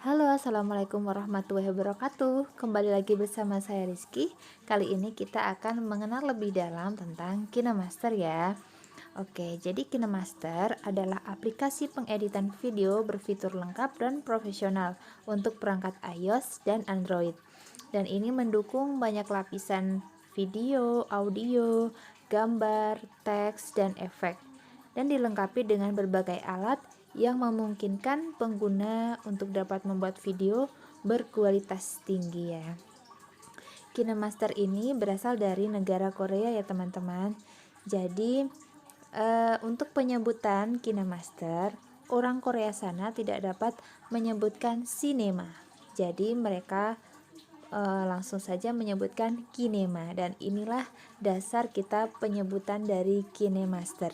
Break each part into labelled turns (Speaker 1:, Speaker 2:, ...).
Speaker 1: Halo, assalamualaikum warahmatullahi wabarakatuh. Kembali lagi bersama saya Rizky. Kali ini kita akan mengenal lebih dalam tentang KineMaster ya. Oke, jadi KineMaster adalah aplikasi pengeditan video berfitur lengkap dan profesional untuk perangkat iOS dan Android. Dan ini mendukung banyak lapisan video, audio, gambar, teks, dan efek. Dan dilengkapi dengan berbagai alat yang memungkinkan pengguna untuk dapat membuat video berkualitas tinggi ya. KineMaster ini berasal dari negara Korea ya teman-teman. Jadi untuk penyebutan KineMaster, orang Korea sana tidak dapat menyebutkan sinema. Jadi mereka langsung saja menyebutkan kinema, dan inilah dasar kita penyebutan dari KineMaster.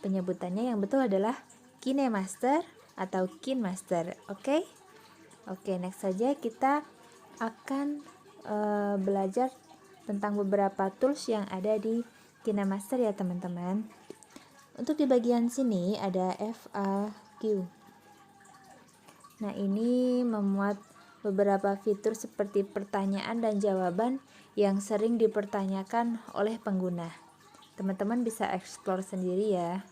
Speaker 1: Penyebutannya yang betul adalah KineMaster atau KinMaster. Oke, next saja kita akan belajar tentang beberapa tools yang ada di KineMaster ya teman-teman. Untuk di bagian sini ada FAQ. Nah, ini memuat beberapa fitur seperti pertanyaan dan jawaban yang sering dipertanyakan oleh pengguna. Teman-teman bisa explore sendiri ya.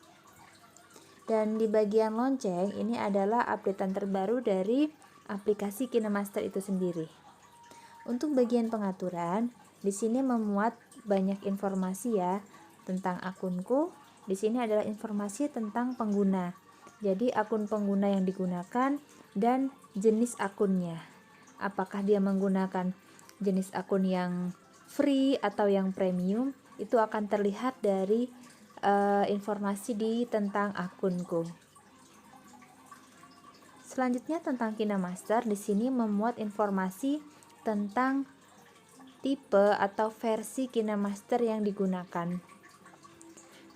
Speaker 1: Dan di bagian lonceng ini adalah updatean terbaru dari aplikasi KineMaster itu sendiri. Untuk bagian pengaturan, di sini memuat banyak informasi ya tentang akunku. Di sini adalah informasi tentang pengguna. Jadi akun pengguna yang digunakan dan jenis akunnya. Apakah dia menggunakan jenis akun yang free atau yang premium, itu akan terlihat dari informasi di tentang akunku. Selanjutnya tentang KineMaster, di sini memuat informasi tentang tipe atau versi KineMaster yang digunakan.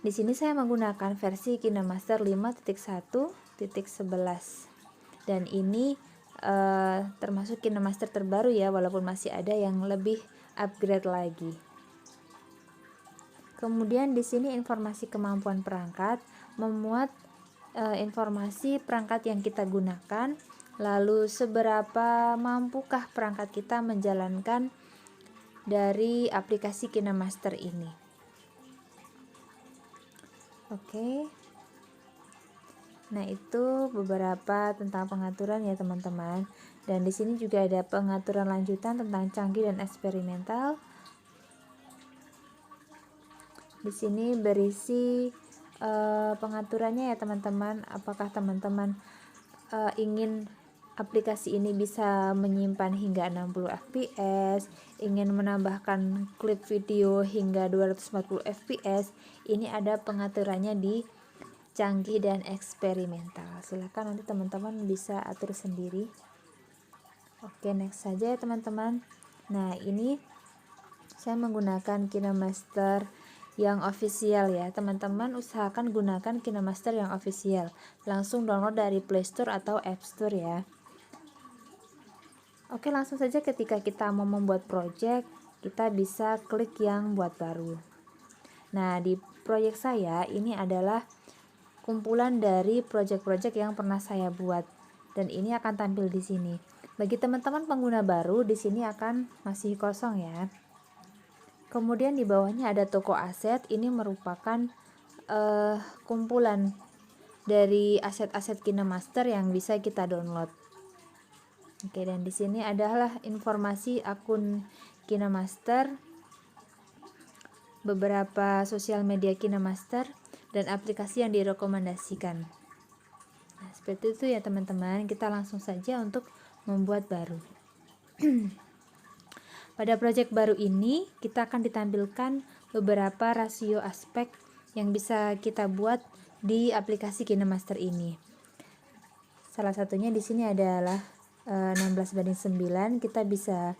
Speaker 1: Di sini saya menggunakan versi KineMaster 5.1.11 dan ini termasuk KineMaster terbaru ya, walaupun masih ada yang lebih upgrade lagi. Kemudian di sini informasi kemampuan perangkat memuat informasi perangkat yang kita gunakan, lalu seberapa mampukah perangkat kita menjalankan dari aplikasi KineMaster ini. Oke. Nah, itu beberapa tentang pengaturan ya teman-teman. Dan di sini juga ada pengaturan lanjutan tentang canggih dan eksperimental. Di sini berisi pengaturannya ya teman-teman. Apakah teman-teman ingin aplikasi ini bisa menyimpan hingga 60 fps, ingin menambahkan klip video hingga 240 fps. Ini ada pengaturannya di canggih dan eksperimental. Silahkan nanti teman-teman bisa atur sendiri. Oke, next saja ya teman-teman. Nah, ini saya menggunakan KineMaster yang official ya. Teman-teman usahakan gunakan KineMaster yang official. Langsung download dari Play Store atau App Store ya. Oke, langsung saja ketika kita mau membuat project, kita bisa klik yang buat baru. Nah, di project saya ini adalah kumpulan dari project-project yang pernah saya buat, dan ini akan tampil di sini. Bagi teman-teman pengguna baru, di sini akan masih kosong ya. Kemudian di bawahnya ada toko aset. Ini merupakan kumpulan dari aset-aset KineMaster yang bisa kita download. Oke, dan di sini adalah informasi akun KineMaster, beberapa sosial media KineMaster, dan aplikasi yang direkomendasikan. Nah, seperti itu ya teman-teman. Kita langsung saja untuk membuat baru. Pada project baru ini, kita akan ditampilkan beberapa rasio aspek yang bisa kita buat di aplikasi KineMaster ini. Salah satunya di sini adalah 16:9. Kita bisa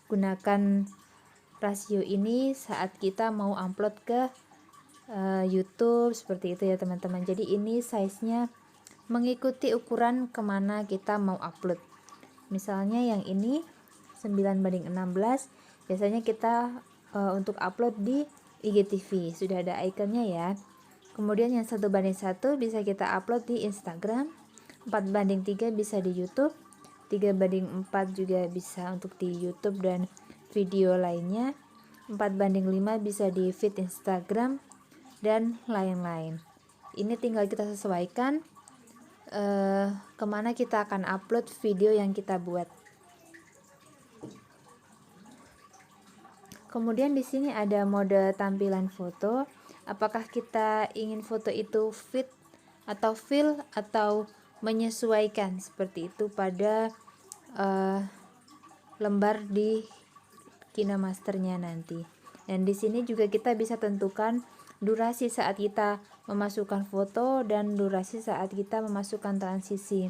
Speaker 1: gunakan rasio ini saat kita mau upload ke YouTube, seperti itu ya teman-teman. Jadi ini size-nya mengikuti ukuran kemana kita mau upload. Misalnya yang ini 9:16, biasanya kita untuk upload di IGTV, sudah ada ikonnya ya. Kemudian yang 1:1 bisa kita upload di Instagram, 4:3 bisa di YouTube, 3:4 juga bisa untuk di YouTube dan video lainnya, 4:5 bisa di feed Instagram dan lain-lain. Ini tinggal kita sesuaikan kemana kita akan upload video yang kita buat. Kemudian di sini ada mode tampilan foto. Apakah kita ingin foto itu fit atau fill atau menyesuaikan seperti itu pada lembar di KineMaster-nya nanti. Dan di sini juga kita bisa tentukan durasi saat kita memasukkan foto dan durasi saat kita memasukkan transisi.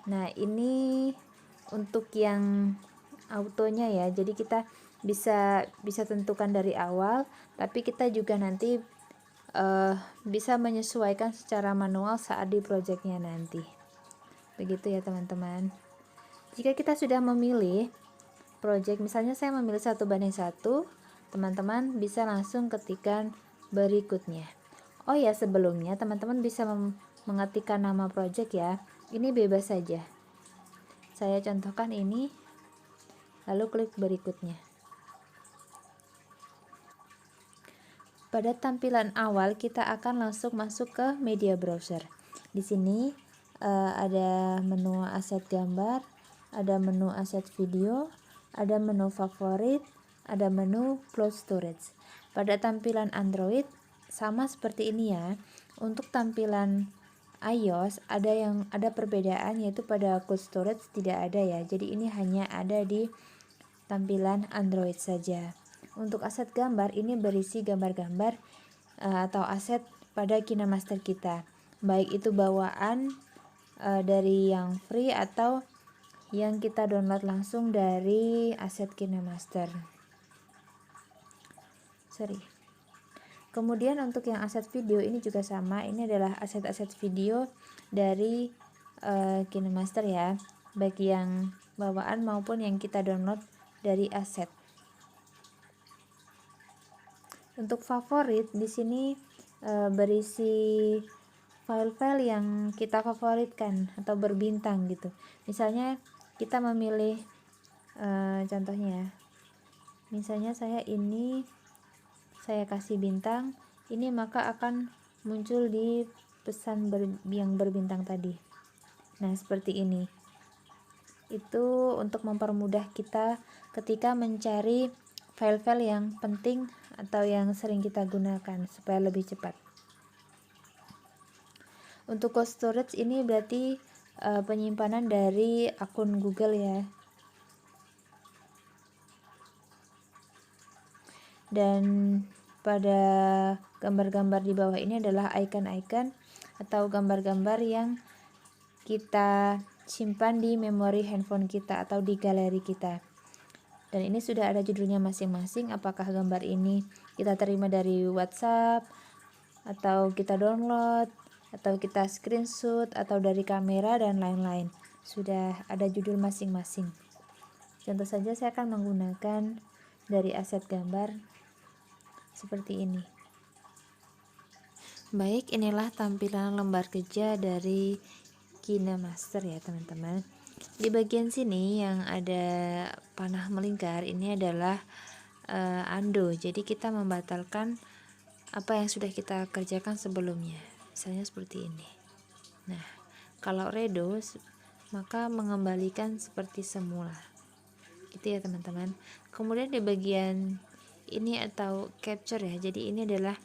Speaker 1: Nah, ini untuk yang autonya ya. Jadi kita bisa tentukan dari awal, tapi kita juga nanti bisa menyesuaikan secara manual saat di projectnya nanti. Begitu ya teman-teman. Jika kita sudah memilih project, misalnya saya memilih 1:1, teman-teman bisa langsung ketikkan berikutnya. Oh ya, sebelumnya teman-teman bisa mengetikkan nama project ya. Ini bebas saja. Saya contohkan ini, lalu klik berikutnya. Pada tampilan awal kita akan langsung masuk ke media browser. Di sini ada menu aset gambar, ada menu aset video, ada menu favorit, ada menu cloud storage. Pada tampilan Android sama seperti ini ya. Untuk tampilan iOS ada perbedaan, yaitu pada cloud storage tidak ada ya. Jadi ini hanya ada di tampilan Android saja. Untuk aset gambar ini berisi gambar-gambar atau aset pada KineMaster kita, baik itu bawaan dari yang free atau yang kita download langsung dari aset KineMaster. Kemudian untuk yang aset video ini juga sama, ini adalah aset-aset video dari KineMaster ya, baik yang bawaan maupun yang kita download dari aset. Untuk favorit di sini berisi file-file yang kita favoritkan atau berbintang gitu. Misalnya kita memilih contohnya ya. Misalnya saya kasih bintang, ini maka akan muncul di pesan yang berbintang tadi. Nah, seperti ini. Itu untuk mempermudah kita ketika mencari file-file yang penting atau yang sering kita gunakan supaya lebih cepat. Untuk cloud storage ini berarti penyimpanan dari akun Google ya. Dan pada gambar-gambar di bawah ini adalah icon-icon atau gambar-gambar yang kita simpan di memori handphone kita atau di galeri kita. Dan ini sudah ada judulnya masing-masing, apakah gambar ini kita terima dari WhatsApp, atau kita download, atau kita screenshot, atau dari kamera, dan lain-lain. Sudah ada judul masing-masing. Contoh saja saya akan menggunakan dari aset gambar seperti ini. Baik, inilah tampilan lembar kerja dari KineMaster ya teman-teman. Di bagian sini yang ada panah melingkar ini adalah undo. Jadi kita membatalkan apa yang sudah kita kerjakan sebelumnya. Misalnya seperti ini. Nah, kalau redo maka mengembalikan seperti semula. Gitu ya teman-teman. Kemudian di bagian ini atau capture ya. Jadi ini adalah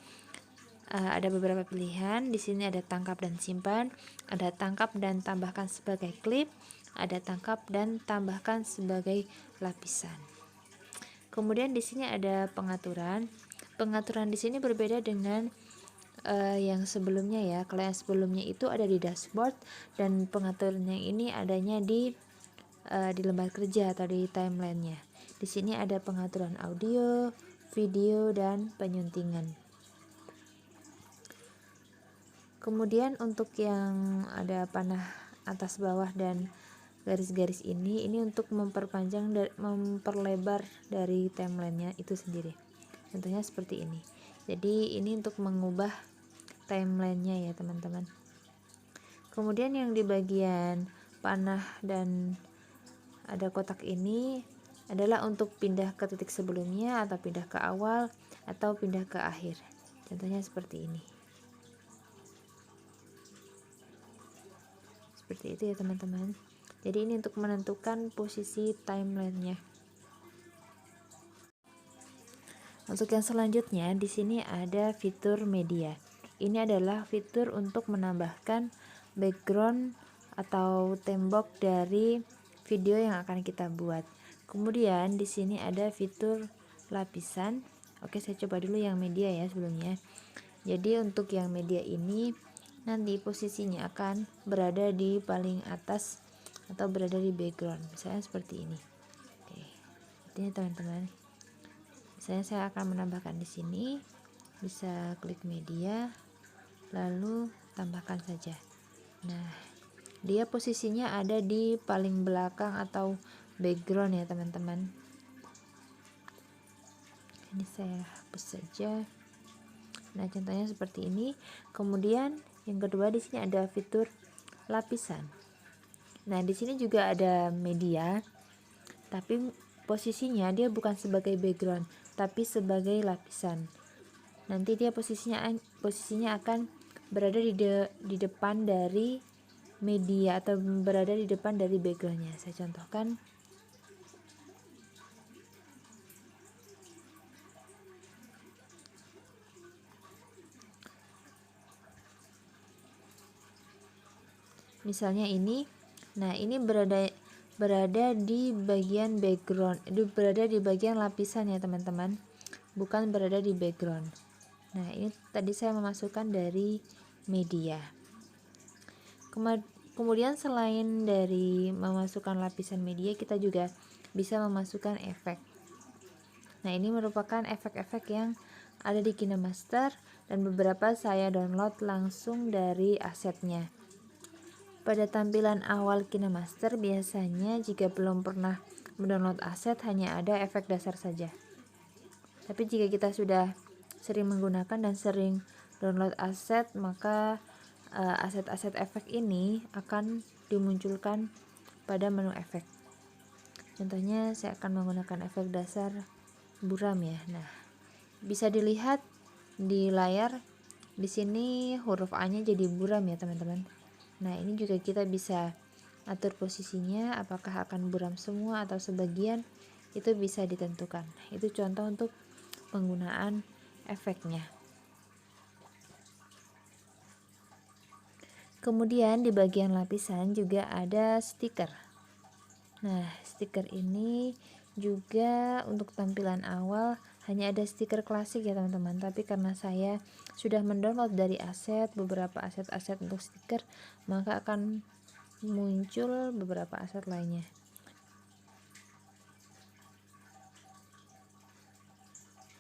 Speaker 1: ada beberapa pilihan. Di sini ada tangkap dan simpan, ada tangkap dan tambahkan sebagai klip, ada tangkap dan tambahkan sebagai lapisan. Kemudian di sini ada pengaturan. Pengaturan di sini berbeda dengan yang sebelumnya ya. Kalau yang sebelumnya itu ada di dashboard, dan pengaturan yang ini adanya di lembar kerja atau di timelinenya. Di sini ada pengaturan audio, video, dan penyuntingan. Kemudian untuk yang ada panah atas bawah dan garis-garis ini untuk memperpanjang dan memperlebar dari timelinenya itu sendiri. Contohnya seperti ini. Jadi ini untuk mengubah timelinenya ya teman-teman. Kemudian yang di bagian panah dan ada kotak ini adalah untuk pindah ke titik sebelumnya atau pindah ke awal atau pindah ke akhir. Contohnya seperti ini. Seperti itu ya teman-teman. Jadi ini untuk menentukan posisi timelinenya. Untuk yang selanjutnya di sini ada fitur media. Ini adalah fitur untuk menambahkan background atau tembok dari video yang akan kita buat. Kemudian di sini ada fitur lapisan. Oke, saya coba dulu yang media ya sebelumnya. Jadi untuk yang media ini nanti posisinya akan berada di paling atas atau berada di background, misalnya seperti ini. Oke, ini teman-teman. Misalnya saya akan menambahkan di sini, bisa klik media, lalu tambahkan saja. Nah, dia posisinya ada di paling belakang atau background ya teman-teman. Ini saya hapus saja. Nah, contohnya seperti ini. Kemudian yang kedua di sini ada fitur lapisan. Nah, di sini juga ada media, tapi posisinya dia bukan sebagai background, tapi sebagai lapisan. Nanti dia posisinya akan berada di depan dari media atau berada di depan dari backgroundnya. Saya contohkan. Misalnya ini. Nah, ini berada di bagian background, berada di bagian lapisan ya teman-teman, bukan berada di background. Nah, ini tadi saya memasukkan dari media. Kemudian selain dari memasukkan lapisan media, kita juga bisa memasukkan efek. Nah, ini merupakan efek-efek yang ada di KineMaster dan beberapa saya download langsung dari asetnya. Pada tampilan awal KineMaster biasanya jika belum pernah mendownload aset hanya ada efek dasar saja. Tapi jika kita sudah sering menggunakan dan sering download aset, maka aset-aset efek ini akan dimunculkan pada menu efek. Contohnya saya akan menggunakan efek dasar buram ya. Nah, bisa dilihat di layar di sini huruf A-nya jadi buram ya teman-teman. Nah, ini juga kita bisa atur posisinya, apakah akan buram semua atau sebagian, itu bisa ditentukan. Itu contoh untuk penggunaan efeknya. Kemudian di bagian lapisan juga ada stiker. Nah, stiker ini juga untuk tampilan awal hanya ada stiker klasik ya teman-teman, tapi karena saya sudah mendownload dari aset beberapa aset-aset untuk stiker, maka akan muncul beberapa aset lainnya.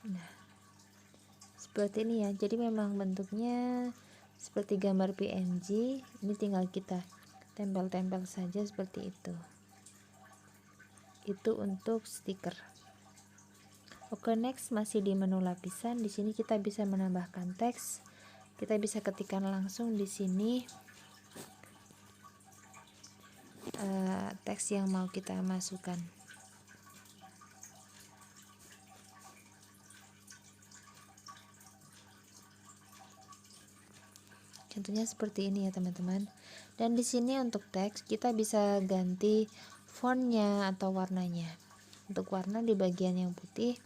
Speaker 1: Nah, seperti ini ya. Jadi memang bentuknya seperti gambar PNG. Ini tinggal kita tempel-tempel saja seperti itu. Itu untuk stiker. Oke, next masih di menu lapisan. Di sini kita bisa menambahkan teks. Kita bisa ketikkan langsung di sini teks yang mau kita masukkan. Contohnya seperti ini ya teman-teman. Dan di sini untuk teks kita bisa ganti fontnya atau warnanya. Untuk warna di bagian yang putih,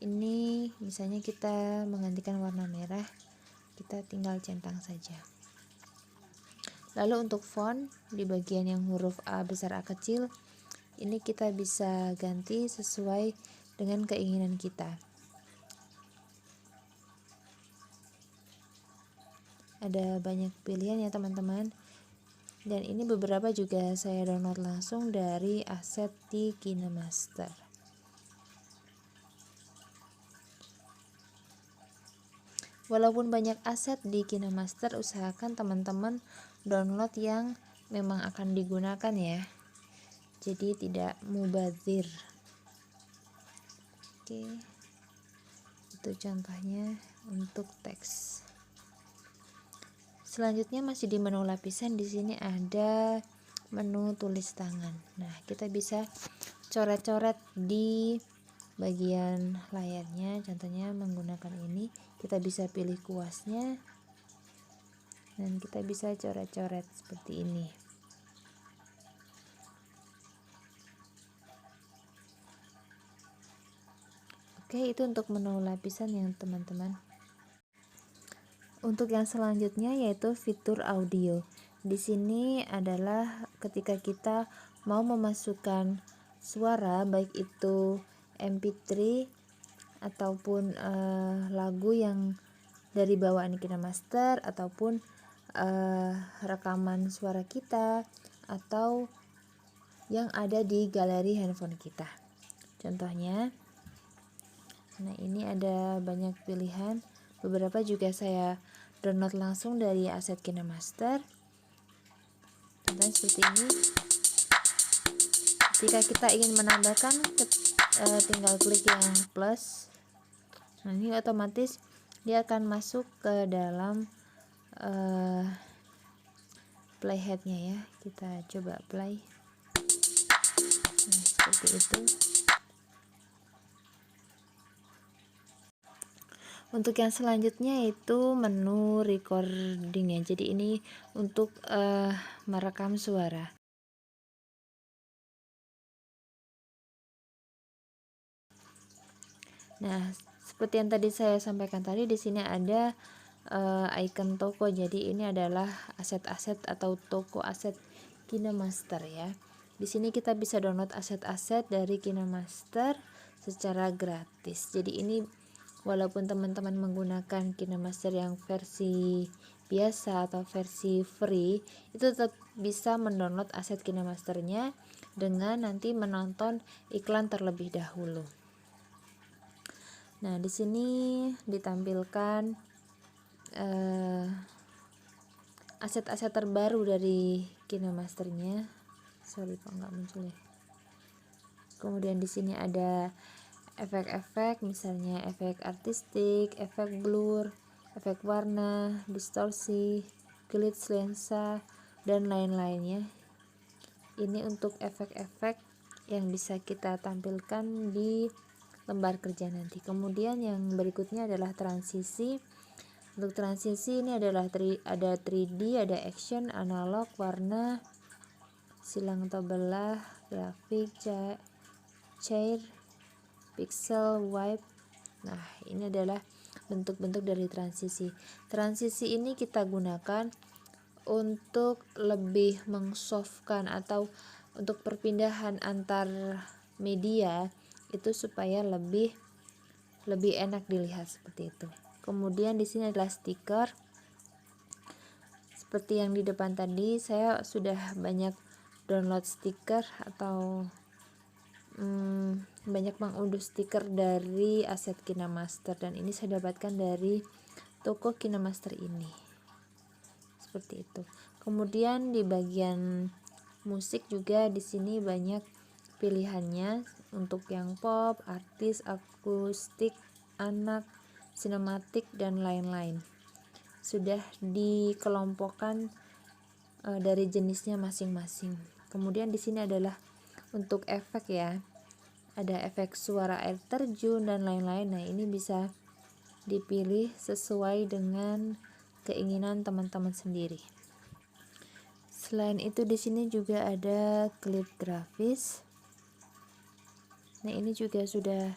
Speaker 1: ini misalnya kita menggantikan warna merah, kita tinggal centang saja. Lalu untuk font di bagian yang huruf A besar A kecil, ini kita bisa ganti sesuai dengan keinginan kita. Ada banyak pilihan ya teman-teman. Dan ini beberapa juga saya download langsung dari aset di KineMaster. Walaupun banyak aset di KineMaster, usahakan teman-teman download yang memang akan digunakan ya. Jadi tidak mubazir. Oke. Itu contohnya untuk teks. Selanjutnya masih di menu lapisan, di sini ada menu tulis tangan. Nah, kita bisa coret-coret di bagian layarnya, contohnya menggunakan ini. Kita bisa pilih kuasnya dan kita bisa coret-coret seperti ini. Oke, itu untuk menu lapisan yang teman-teman. Untuk yang selanjutnya yaitu fitur audio. Di sini adalah ketika kita mau memasukkan suara, baik itu MP3 ataupun lagu yang dari bawaan KineMaster, ataupun rekaman suara kita, atau yang ada di galeri handphone kita. Contohnya, nah ini ada banyak pilihan. Beberapa juga saya download langsung dari aset KineMaster. Contohnya seperti ini. Jika kita ingin menambahkan, tinggal klik yang plus. Nah, ini otomatis dia akan masuk ke dalam playheadnya ya. Kita coba play. Nah, seperti itu. Untuk yang selanjutnya itu menu recording ya. Jadi ini untuk merekam suara. Nah, seperti yang tadi saya sampaikan tadi, di sini ada icon toko. Jadi ini adalah aset-aset atau toko aset KineMaster ya. Di sini kita bisa download aset-aset dari KineMaster secara gratis. Jadi ini walaupun teman-teman menggunakan KineMaster yang versi biasa atau versi free, itu tetap bisa mendownload aset KineMasternya dengan nanti menonton iklan terlebih dahulu. Nah, di sini ditampilkan aset-aset terbaru dari KineMasternya. Sorry kok nggak muncul ya. Kemudian di sini ada efek-efek, misalnya efek artistik, efek blur, efek warna, distorsi, glitch lensa, dan lain-lainnya. Ini untuk efek-efek yang bisa kita tampilkan di lembar kerja nanti. Kemudian yang berikutnya adalah transisi. Untuk transisi ini adalah ada 3D, ada action, analog, warna, silang atau belah, grafik, chair, pixel, wipe. Nah, ini adalah bentuk-bentuk dari transisi. Transisi ini kita gunakan untuk lebih mengsoftkan atau untuk perpindahan antar media itu supaya lebih enak dilihat seperti itu. Kemudian di sini adalah stiker. Seperti yang di depan tadi, saya sudah banyak download stiker atau banyak mengunduh stiker dari aset KineMaster, dan ini saya dapatkan dari toko KineMaster ini. Seperti itu. Kemudian di bagian musik juga di sini banyak pilihannya untuk yang pop, artis, akustik, anak, sinematik, dan lain-lain. Sudah dikelompokkan dari jenisnya masing-masing. Kemudian di sini adalah untuk efek ya. Ada efek suara air terjun dan lain-lain. Nah, ini bisa dipilih sesuai dengan keinginan teman-teman sendiri. Selain itu di sini juga ada klip grafis. Nah, ini juga sudah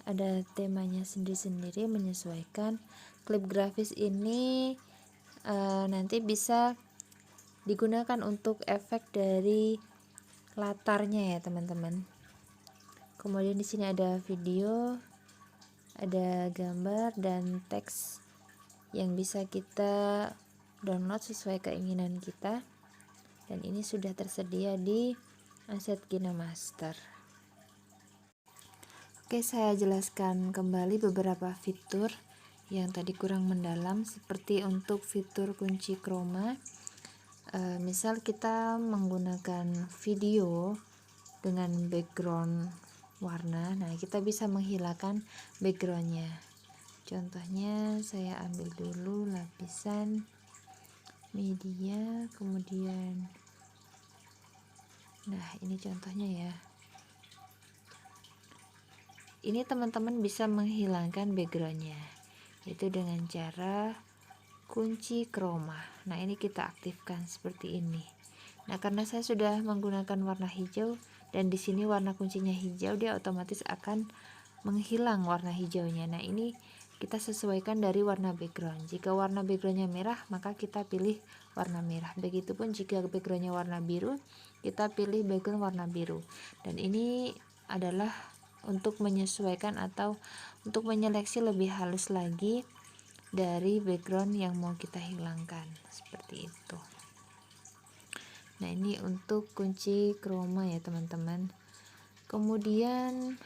Speaker 1: ada temanya sendiri-sendiri menyesuaikan. Klip grafis ini nanti bisa digunakan untuk efek dari latarnya ya, teman-teman. Kemudian di sini ada video, ada gambar dan teks yang bisa kita download sesuai keinginan kita. Dan ini sudah tersedia di aset KineMaster. Oke, saya jelaskan kembali beberapa fitur yang tadi kurang mendalam, seperti untuk fitur kunci chroma. Misal kita menggunakan video dengan background warna, nah kita bisa menghilangkan backgroundnya. Contohnya saya ambil dulu lapisan media, kemudian Nah, ini contohnya ya. Ini teman-teman bisa menghilangkan backgroundnya, yaitu dengan cara kunci chroma. Nah, ini kita aktifkan seperti ini. Nah, karena saya sudah menggunakan warna hijau dan di sini warna kuncinya hijau, dia otomatis akan menghilang warna hijaunya. Nah, ini kita sesuaikan dari warna background. Jika warna backgroundnya merah, maka kita pilih warna merah. Begitupun jika backgroundnya warna biru, kita pilih background warna biru. Dan ini adalah untuk menyesuaikan atau untuk menyeleksi lebih halus lagi dari background yang mau kita hilangkan, seperti itu. Nah, ini untuk kunci chroma ya teman-teman. Kemudian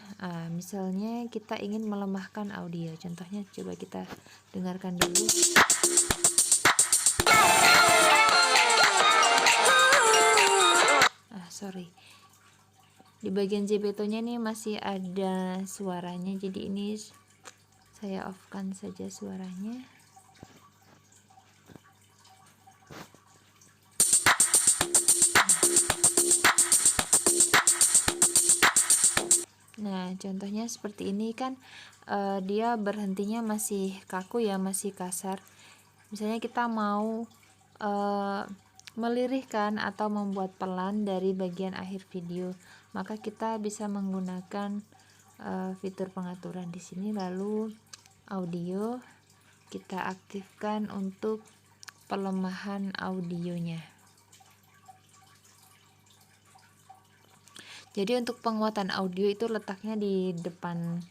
Speaker 1: misalnya kita ingin melemahkan audio, contohnya coba kita dengarkan dulu. Sorry, di bagian JPT-nya nih masih ada suaranya, jadi ini saya off-kan saja suaranya. Nah, contohnya seperti ini kan, dia berhentinya masih kaku ya, masih kasar. Misalnya kita mau melirihkan atau membuat pelan dari bagian akhir video, maka kita bisa menggunakan fitur pengaturan di sini, lalu audio kita aktifkan untuk pelemahan audionya. Jadi untuk penguatan audio itu letaknya di depan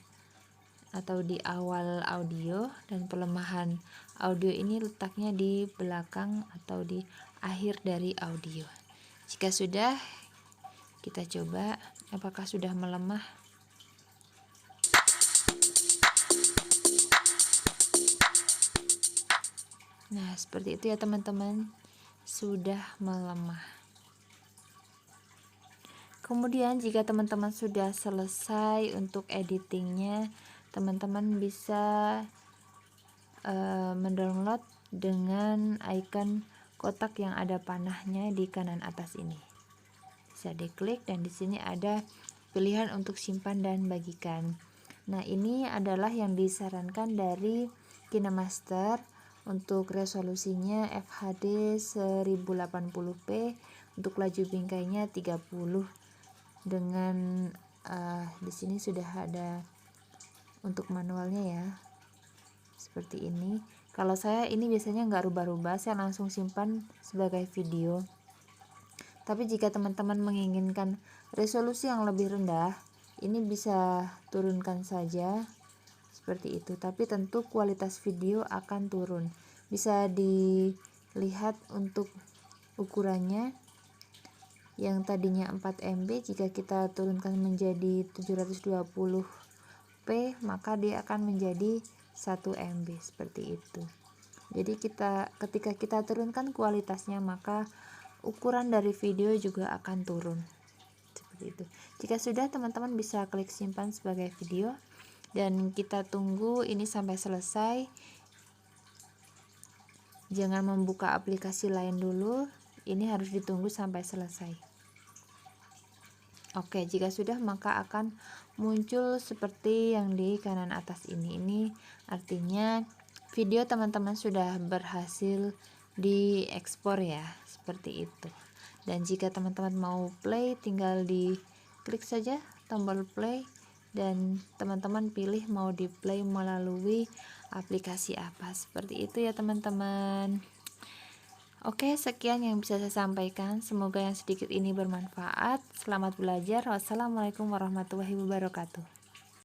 Speaker 1: atau di awal audio, dan pelemahan audio ini letaknya di belakang atau di akhir dari audio. Jika sudah, kita coba apakah sudah melemah. Nah, seperti itu ya teman-teman, sudah melemah. Kemudian jika teman-teman sudah selesai untuk editingnya, teman-teman bisa mendownload dengan icon kotak yang ada panahnya di kanan atas ini. Bisa diklik dan di sini ada pilihan untuk simpan dan bagikan. Nah, ini adalah yang disarankan dari KineMaster untuk resolusinya FHD 1080p, untuk laju bingkainya 30, dengan di sini sudah ada untuk manualnya ya, seperti ini. Kalau saya ini biasanya nggak rubah-rubah, saya langsung simpan sebagai video. Tapi jika teman-teman menginginkan resolusi yang lebih rendah, ini bisa turunkan saja seperti itu. Tapi tentu kualitas video akan turun. Bisa dilihat untuk ukurannya, yang tadinya 4 MB jika kita turunkan menjadi 720p, maka dia akan menjadi 1 MB seperti itu. Jadi ketika kita turunkan kualitasnya, maka ukuran dari video juga akan turun seperti itu. Jika sudah, teman-teman bisa klik simpan sebagai video dan kita tunggu ini sampai selesai. Jangan membuka aplikasi lain dulu, ini harus ditunggu sampai selesai. Oke, jika sudah maka akan muncul seperti yang di kanan atas ini. Ini artinya video teman-teman sudah berhasil diekspor ya, seperti itu. Dan jika teman-teman mau play, tinggal diklik saja tombol play dan teman-teman pilih mau di play melalui aplikasi apa. Seperti itu ya teman-teman. Oke, sekian yang bisa saya sampaikan. Semoga yang sedikit ini bermanfaat. Selamat belajar. Wassalamualaikum warahmatullahi wabarakatuh.